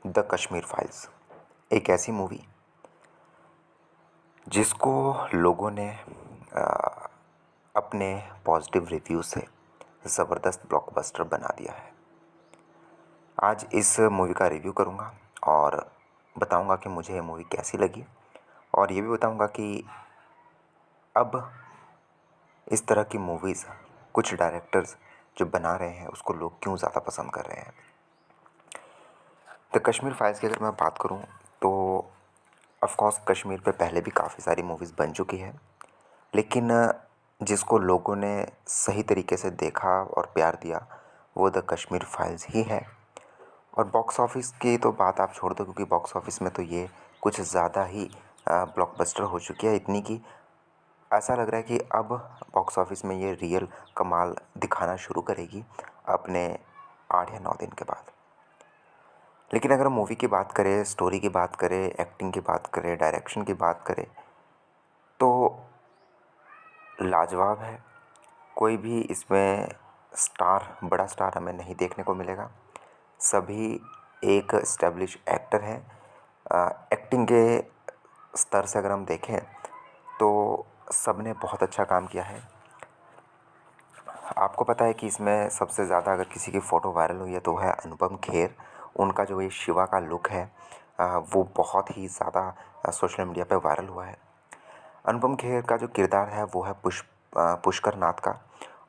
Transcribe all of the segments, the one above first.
The Kashmir files एक ऐसी movie जिसको लोगों ने अपने पॉजिटिव रिव्यू से ज़बरदस्त ब्लॉकबस्टर बना दिया है। आज इस मूवी का रिव्यू करूँगा और बताऊँगा कि मुझे ये मूवी कैसी लगी, और ये भी बताऊँगा कि अब इस तरह की मूवीज़ कुछ डायरेक्टर्स जो बना रहे हैं उसको लोग क्यों ज़्यादा पसंद कर रहे हैं। द कश्मीर फाइल्स की अगर मैं बात करूँ तो ऑफ़ कोर्स कश्मीर पे पहले भी काफ़ी सारी मूवीज़ बन चुकी है, लेकिन जिसको लोगों ने सही तरीके से देखा और प्यार दिया वो द कश्मीर फाइल्स ही है। और बॉक्स ऑफिस की तो बात आप छोड़ दो, क्योंकि बॉक्स ऑफिस में तो ये कुछ ज़्यादा ही ब्लॉकबस्टर हो चुकी है, इतनी कि ऐसा लग रहा है कि अब बॉक्स ऑफिस में ये रियल कमाल दिखाना शुरू करेगी अपने 8 या 9 दिन के बाद। लेकिन अगर मूवी की बात करें, स्टोरी की बात करें, एक्टिंग की बात करें, डायरेक्शन की बात करें तो लाजवाब है। कोई भी इसमें बड़ा स्टार हमें नहीं देखने को मिलेगा। सभी एक एस्टेब्लिश एक्टर हैं। एक्टिंग के स्तर से अगर हम देखें तो सबने बहुत अच्छा काम किया है। आपको पता है कि इसमें सबसे ज़्यादा अगर किसी की फ़ोटो वायरल हुई है तो है अनुपम खेर। उनका जो ये शिवा का लुक है वो बहुत ही ज़्यादा सोशल मीडिया पे वायरल हुआ है। अनुपम खेर का जो किरदार है वो है पुष्कर नाथ का,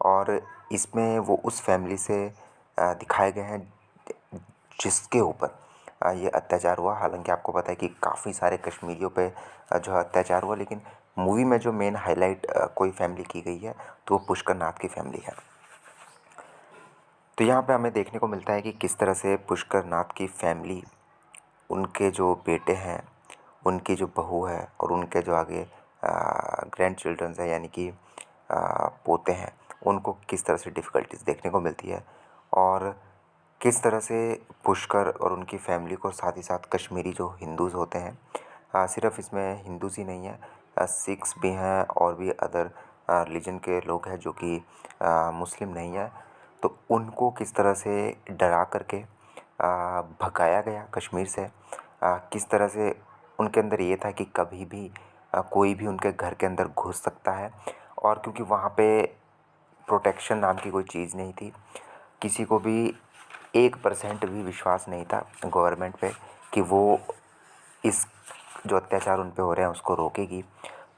और इसमें वो उस फैमिली से दिखाए गए हैं जिसके ऊपर ये अत्याचार हुआ। हालांकि आपको पता है कि काफ़ी सारे कश्मीरियों पे जो है अत्याचार हुआ, लेकिन मूवी में जो मेन हाईलाइट कोई फैमिली की गई है तो वो पुष्कर नाथ की फैमिली है। तो यहाँ पे हमें देखने को मिलता है कि किस तरह से पुष्कर नाथ की फैमिली, उनके जो बेटे हैं, उनकी जो बहू है और उनके जो आगे ग्रैंड चिल्ड्रंस हैं यानी कि पोते हैं, उनको किस तरह से डिफ़िकल्टीज़ देखने को मिलती है, और किस तरह से पुष्कर और उनकी फैमिली को, साथ ही साथ कश्मीरी जो हिंदूज़ होते हैं, सिर्फ इसमें हिंदूज़ ही नहीं है, सिख्स भी हैं और भी अदर रिलीजन के लोग हैं जो कि मुस्लिम नहीं है। तो उनको किस तरह से डरा करके भगाया गया कश्मीर से। किस तरह से उनके अंदर ये था कि कभी भी कोई भी उनके घर के अंदर घुस सकता है, और क्योंकि वहाँ पे प्रोटेक्शन नाम की कोई चीज़ नहीं थी, किसी को भी 1% भी विश्वास नहीं था गवर्नमेंट पे कि वो इस जो अत्याचार उन पे हो रहे हैं उसको रोकेगी।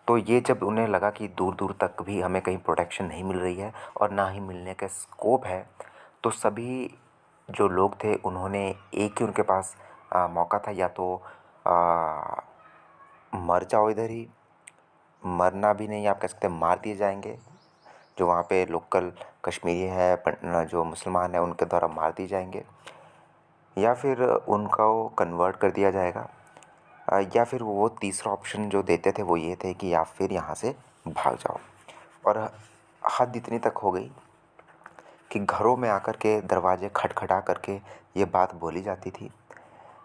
तो ये जब उन्हें लगा कि दूर दूर तक भी हमें कहीं प्रोटेक्शन नहीं मिल रही है और ना ही मिलने का स्कोप है, तो सभी जो लोग थे उन्होंने एक ही उनके पास मौका था, या तो मर जाओ इधर ही, मरना भी नहीं आप कह सकते मार दिए जाएंगे, जो वहाँ पे लोकल कश्मीरी है जो मुसलमान है उनके द्वारा मार दिए जाएंगे, या फिर उनको कन्वर्ट कर दिया जाएगा, या फिर वो तीसरा ऑप्शन जो देते थे वो ये थे कि या फिर यहाँ से भाग जाओ। और हद इतनी तक हो गई कि घरों में आकर के दरवाजे खटखटा करके ये बात बोली जाती थी।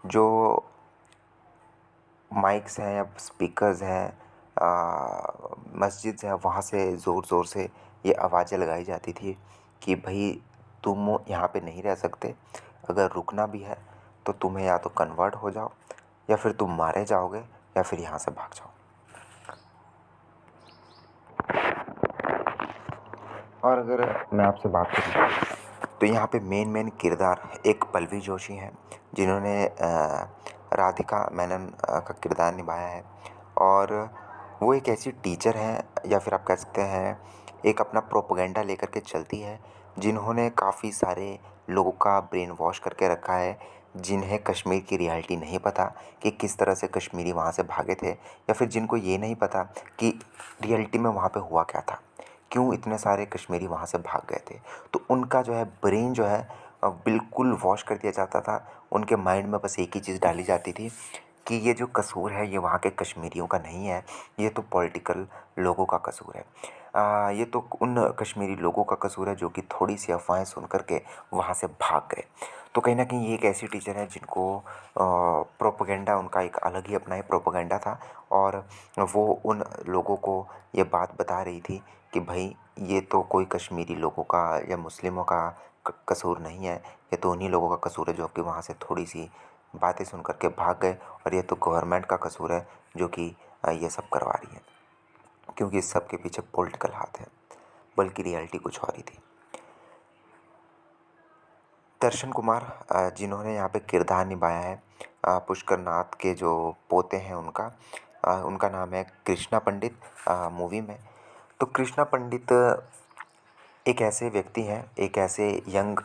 जो माइक्स हैं या स्पीकर्स हैं, मस्जिद हैं, वहाँ से ज़ोर ज़ोर से ये आवाज़ें लगाई जाती थी कि भाई तुम यहाँ पे नहीं रह सकते, अगर रुकना भी है तो तुम्हें या तो कन्वर्ट हो जाओ, या फिर तुम मारे जाओगे, या फिर यहाँ से भाग जाओ। और अगर मैं आपसे बात करूँ तो यहाँ पे मेन किरदार एक पल्लवी जोशी हैं, जिन्होंने राधिका मेनन का किरदार निभाया है। और वो एक ऐसी टीचर हैं, या फिर आप कह सकते हैं एक अपना प्रोपेगेंडा लेकर के चलती है, जिन्होंने काफ़ी सारे लोगों का ब्रेन वॉश करके रखा है, जिन्हें कश्मीर की रियलिटी नहीं पता कि किस तरह से कश्मीरी वहाँ से भागे थे, या फिर जिनको ये नहीं पता कि रियलिटी में वहाँ पे हुआ क्या था, क्यों इतने सारे कश्मीरी वहाँ से भाग गए थे। तो उनका जो है ब्रेन जो है बिल्कुल वॉश कर दिया जाता था। उनके माइंड में बस एक ही चीज़ डाली जाती थी कि ये जो कसूर है ये वहाँ के कश्मीरियों का नहीं है, ये तो पॉलिटिकल लोगों का कसूर है। ये तो उन कश्मीरी लोगों का कसूर है जो कि थोड़ी सी अफवाहें सुन कर के वहाँ से भाग गए। तो कहीं न कहीं ये एक ऐसी टीचर है जिनको प्रोपेगेंडा, उनका एक अलग ही अपना ही प्रोपेगेंडा था, और वो उन लोगों को ये बात बता रही थी कि भाई ये तो कोई कश्मीरी लोगों का या मुस्लिमों का कसूर नहीं है, ये तो उन्हीं लोगों का कसूर है जो कि वहाँ से थोड़ी सी बातें सुन कर के भाग गए और ये तो गवर्नमेंट का कसूर है जो कि ये सब करवा रही है, क्योंकि इस सब के पीछे पॉलिटिकल हाथ है, बल्कि रियलिटी कुछ और ही थी। दर्शन कुमार जिन्होंने यहाँ पे किरदार निभाया है पुष्कर नाथ के जो पोते हैं उनका नाम है कृष्णा पंडित मूवी में। तो कृष्णा पंडित एक ऐसे व्यक्ति हैं, एक ऐसे यंग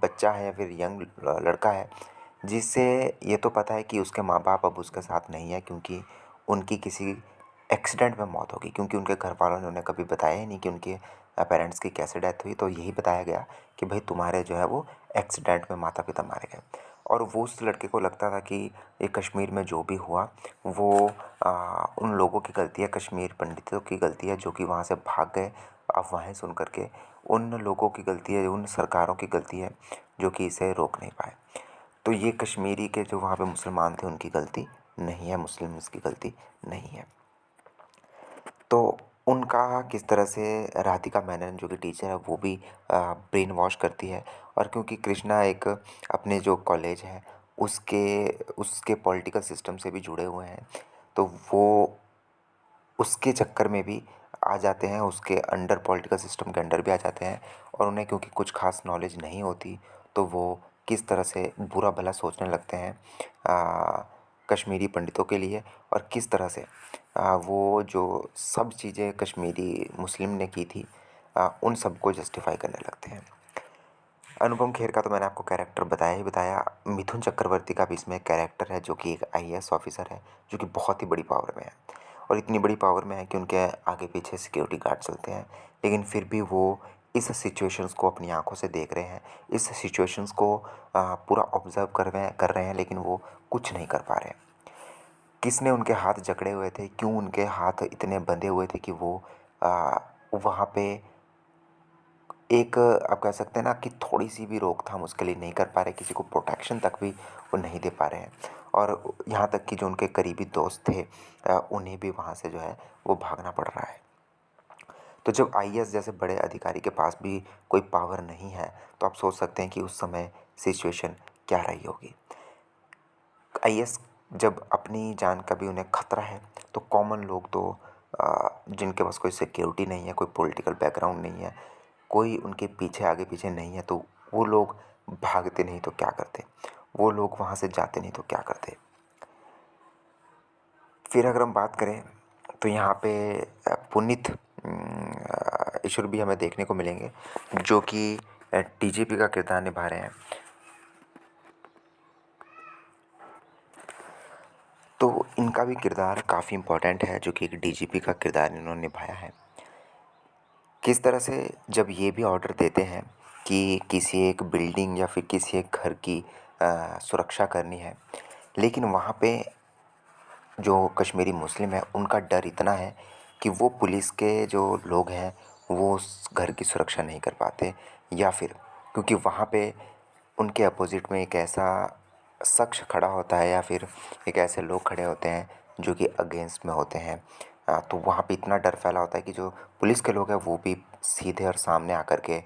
बच्चा है या फिर यंग लड़का है जिससे ये तो पता है कि उसके माँ बाप अब उसके साथ नहीं है, क्योंकि उनकी किसी एक्सीडेंट में मौत होगी, क्योंकि उनके घर वालों ने उन्हें कभी बताया ही नहीं कि उनके पेरेंट्स की कैसे डेथ हुई। तो यही बताया गया कि भाई तुम्हारे जो है वो एक्सीडेंट में माता पिता मारे गए। और वो उस लड़के को लगता था कि ये कश्मीर में जो भी हुआ वो उन लोगों की गलती है, कश्मीर पंडितों की गलती है जो कि वहाँ से भाग गए अफवाहें सुन कर के, उन लोगों की गलती है, उन सरकारों की गलती है जो कि इसे रोक नहीं पाए। तो ये कश्मीरी के जो वहाँ पे मुसलमान थे उनकी गलती नहीं है, मुस्लिम्स की गलती नहीं है। तो उनका किस तरह से राधिका मेनन जो कि टीचर है वो भी ब्रेन वॉश करती है। और क्योंकि कृष्णा एक अपने जो कॉलेज है उसके उसके पॉलिटिकल सिस्टम से भी जुड़े हुए हैं, तो वो उसके चक्कर में भी आ जाते हैं, उसके अंडर पॉलिटिकल सिस्टम के अंडर भी आ जाते हैं। और उन्हें क्योंकि कुछ खास नॉलेज नहीं होती तो वो किस तरह से बुरा भला सोचने लगते हैं कश्मीरी पंडितों के लिए, और किस तरह से वो जो सब चीज़ें कश्मीरी मुस्लिम ने की थी उन सब को जस्टिफाई करने लगते हैं। अनुपम खेर का तो मैंने आपको कैरेक्टर बताया ही बताया। मिथुन चक्रवर्ती का भी इसमें कैरेक्टर है जो कि एक आईएएस ऑफिसर है जो कि बहुत ही बड़ी पावर में है, और इतनी बड़ी पावर में है कि उनके आगे पीछे सिक्योरिटी गार्ड चलते हैं, लेकिन फिर भी वो इस सिचुएशंस को अपनी आंखों से देख रहे हैं, इस सिचुएशंस को पूरा ऑब्जर्व कर रहे हैं, लेकिन वो कुछ नहीं कर पा रहे हैं। किसने उनके हाथ जकड़े हुए थे, क्यों उनके हाथ इतने बंधे हुए थे कि वो वहाँ पे एक आप कह सकते हैं ना कि थोड़ी सी भी रोकथाम उसके लिए नहीं कर पा रहे, किसी को प्रोटेक्शन तक भी वो नहीं दे पा रहे हैं। और यहाँ तक कि जो उनके करीबी दोस्त थे उन्हें भी वहाँ से जो है वो भागना पड़ रहा है। तो जब आईएएस जैसे बड़े अधिकारी के पास भी कोई पावर नहीं है तो आप सोच सकते हैं कि उस समय सिचुएशन क्या रही होगी। आईएएस जब अपनी जान का भी उन्हें खतरा है तो कॉमन लोग तो जिनके पास कोई सिक्योरिटी नहीं है, कोई पॉलिटिकल बैकग्राउंड नहीं है, कोई उनके पीछे आगे पीछे नहीं है, तो वो लोग भागते नहीं तो क्या करते, वो लोग वहाँ से जाते नहीं तो क्या करते। फिर अगर हम बात करें तो यहाँ पे पुनीत ईश्वर भी हमें देखने को मिलेंगे जो कि डीजीपी का किरदार निभा रहे हैं। तो इनका भी किरदार काफ़ी इम्पोर्टेंट है जो कि एक डीजीपी का किरदार इन्होंने निभाया है। किस तरह से जब ये भी ऑर्डर देते हैं कि किसी एक बिल्डिंग या फिर किसी एक घर की सुरक्षा करनी है, लेकिन वहाँ पे जो कश्मीरी मुस्लिम है उनका डर इतना है कि वो पुलिस के जो लोग हैं वो उस घर की सुरक्षा नहीं कर पाते, या फिर क्योंकि वहाँ पे उनके अपोजिट में एक ऐसा शख्स खड़ा होता है या फिर एक ऐसे लोग खड़े होते हैं जो कि अगेंस्ट में होते हैं। तो वहाँ पे इतना डर फैला होता है कि जो पुलिस के लोग हैं वो भी सीधे और सामने आकर के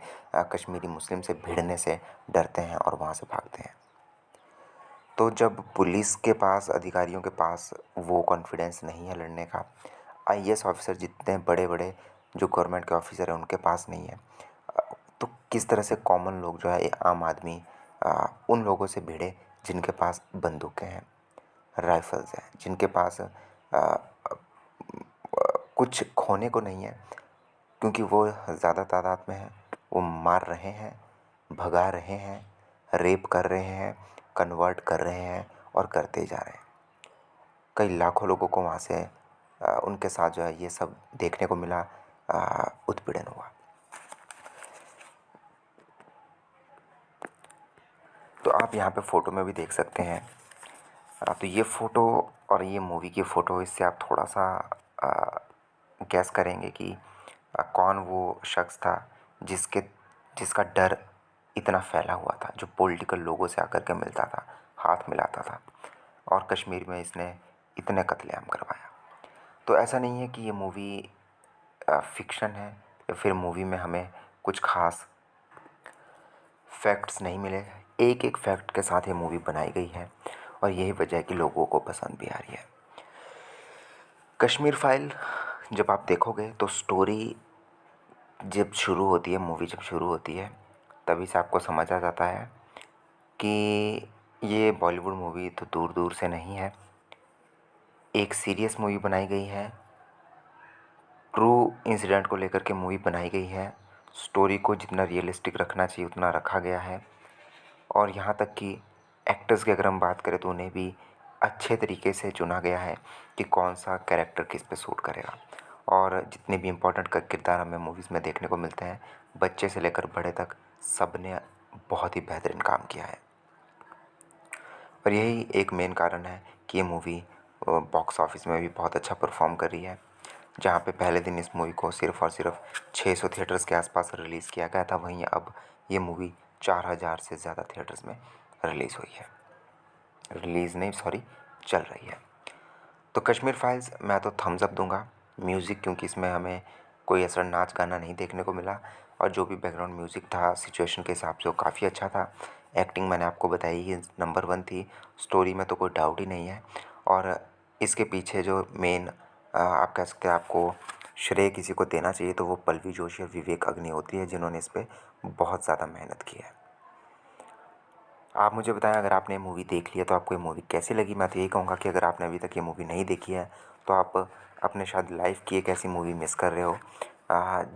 कश्मीरी मुस्लिम से भिड़ने से डरते हैं और वहाँ से भागते हैं। तो जब पुलिस के पास, अधिकारियों के पास वो कॉन्फिडेंस नहीं है लड़ने का, आईएएस ऑफिसर जितने बड़े बड़े जो गवर्नमेंट के ऑफिसर हैं उनके पास नहीं है, तो किस तरह से कॉमन लोग जो है एक आम आदमी उन लोगों से भिड़े जिनके पास बंदूकें हैं, राइफल्स हैं, जिनके पास कुछ खोने को नहीं है, क्योंकि वो ज़्यादा तादाद में हैं, वो मार रहे हैं, भगा रहे हैं, रेप कर रहे हैं, कन्वर्ट कर रहे हैं और करते जा रहे हैं। कई लाखों लोगों को वहाँ से उनके साथ जो है ये सब देखने को मिला, उत्पीड़न हुआ। तो आप यहाँ पे फ़ोटो में भी देख सकते हैं। तो ये फ़ोटो और ये मूवी की फ़ोटो, इससे आप थोड़ा सा गैस करेंगे कि कौन वो शख्स था जिसका डर इतना फैला हुआ था, जो पॉलिटिकल लोगों से आकर के मिलता था, हाथ मिलाता था, और कश्मीर में इसने इतने कत्लेआम करवाया। तो ऐसा नहीं है कि ये मूवी फ़िक्शन है या फिर मूवी में हमें कुछ ख़ास फैक्ट्स नहीं मिले, एक एक फैक्ट के साथ ये मूवी बनाई गई है और यही वजह है कि लोगों को पसंद भी आ रही है। कश्मीर फाइल जब आप देखोगे तो स्टोरी जब शुरू होती है, मूवी जब शुरू होती है, तभी से आपको समझ आ जाता है कि ये बॉलीवुड मूवी तो दूर दूर से नहीं है, एक सीरियस मूवी बनाई गई है, ट्रू इंसिडेंट को लेकर के मूवी बनाई गई है, स्टोरी को जितना रियलिस्टिक रखना चाहिए उतना रखा गया है, और यहाँ तक कि एक्टर्स की अगर हम बात करें तो उन्हें भी अच्छे तरीके से चुना गया है कि कौन सा कैरेक्टर किस पे सूट करेगा। और जितने भी इम्पोर्टेंट किरदार हमें मूवीज़ में देखने को मिलते हैं, बच्चे से लेकर बड़े तक सब ने बहुत ही बेहतरीन काम किया है। और यही एक मेन कारण है कि ये मूवी बॉक्स ऑफिस में भी बहुत अच्छा परफॉर्म कर रही है। जहाँ पे पहले दिन इस मूवी को सिर्फ़ और सिर्फ 600 थिएटर्स के आसपास रिलीज़ किया गया था, वहीं अब ये मूवी 4000 से ज़्यादा थिएटर्स में रिलीज़ हुई है। रिलीज़ नहीं, सॉरी, चल रही है। तो कश्मीर फाइल्स मैं तो थम्स अप दूंगा। म्यूज़िक, क्योंकि इसमें हमें कोई ऐसा नाच गाना नहीं देखने को मिला, और जो भी बैकग्राउंड म्यूज़िक था सिचुएशन के हिसाब से वो काफ़ी अच्छा था। एक्टिंग मैंने आपको बताई ही नंबर 1 थी। स्टोरी में तो कोई डाउट ही नहीं है। और इसके पीछे जो मेन आप कह सकते हैं आपको श्रेय किसी को देना चाहिए तो वो पल्लवी जोशी और विवेक अग्निहोत्री है, जिन्होंने इस पे बहुत ज़्यादा मेहनत की है। आप मुझे बताएं, अगर आपने मूवी देख लिया तो आपको ये मूवी कैसी लगी। मैं तो यही कहूँगा कि अगर आपने अभी तक ये मूवी नहीं देखी है तो आप अपने शायद लाइफ की एक ऐसी मूवी मिस कर रहे हो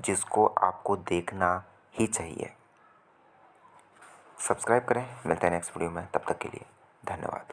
जिसको आपको देखना ही चाहिए। सब्सक्राइब करें, मिलते हैं नेक्स्ट वीडियो में, तब तक के लिए धन्यवाद।